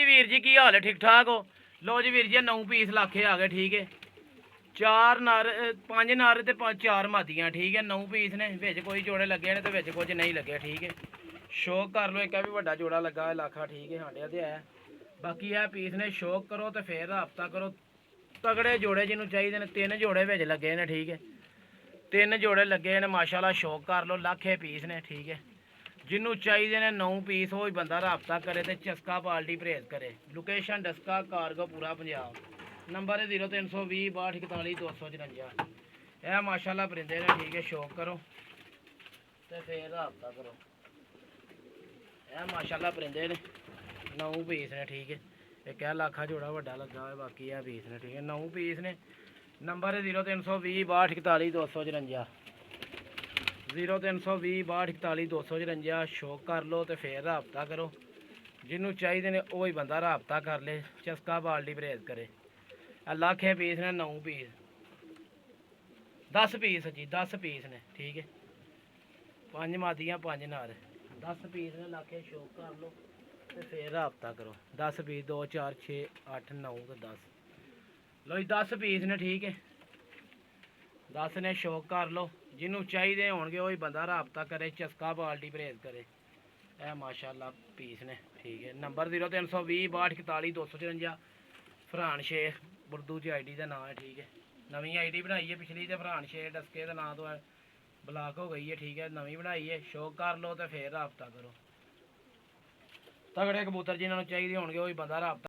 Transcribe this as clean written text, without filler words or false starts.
जी वीर जी की हाल है, ठीक ठाक हो? लो जी वीर जी 9 पीस लाखे आ गए, ठीक है। 4 नर 5 नर ते 4 मादियां, ठीक है। 9 पीस ने, विच कोई जोड़े लगे ने ते विच कुछ नहीं लगे, ठीक है। शौक कर लो, एक भी वड्डा जोड़ा लगा है लाखा, ठीक है। हांडिया ते है बाकी यह पीस ने, शौक करो तो फिर राबता करो। तगड़े जोड़े जिन्हों चाहिए ने, 3 जोड़े विच लगे ने, ठीक है। 3 जोड़े लगे ने माशाल्लाह, शौक कर लो। लाखे पीस ने, ठीक है। जिन्हों चाहिए ने 9 पीस, वो बंदा राबता करे तो चस्का पार्टी परहेज करे। लोकेशन डस्का कारगो पूरा पंजाब। नंबर है 0320 6241 254। यह माशाल्लाह परिंदे ने, ठीक है। शौक करो तो फिर राबता करो। यह माशाल्लाह परिंदे ने, 9 पीस ने, ठीक है। एक लाखा जोड़ा वड्डा लगा है, बाकी यह पीस ने, ठीक है। 9 पीस ने। नंबर है 0320 6241 254। 0320 6241 254। शौक कर लो तो फिर राबता करो। जिन्हों चाहिए ने वही बंदा राबता कर ले, चस्का बाल्टी परहेज करे। लाखे पीस ने, 9 पीस 10 पीस जी, 10 पीस ने, ठीक है। 5 मादियां 5 नार, 10 पीस ने लाखे। शौक कर लो तो फिर राबता करो। 10 पीस 2 4 6 8 9 तो 10। लो जी 10 पीस ने, ठीक है। 10 ने। शौक कर लो। जिन्हों चाहिए होंगे वही बंदा राबता करे, चस्का बाल्टी परहेज करे। यह माशाल्लाह पीस ने, ठीक है। नंबर 0320 6241 254। फरहान शेख उर्दू च आई डी का नाम है, ठीक है। नवी आई डी बनाई है पिछली, तो फरहान शेख डस्के का नाम तो है, ब्लॉक हो गई है, ठीक है। नवी बनाई है। शौक कर लो तो फिर राबता करो। तगड़े कबूतर जिन्होंने चाहिए होंगे वही बंदा राबता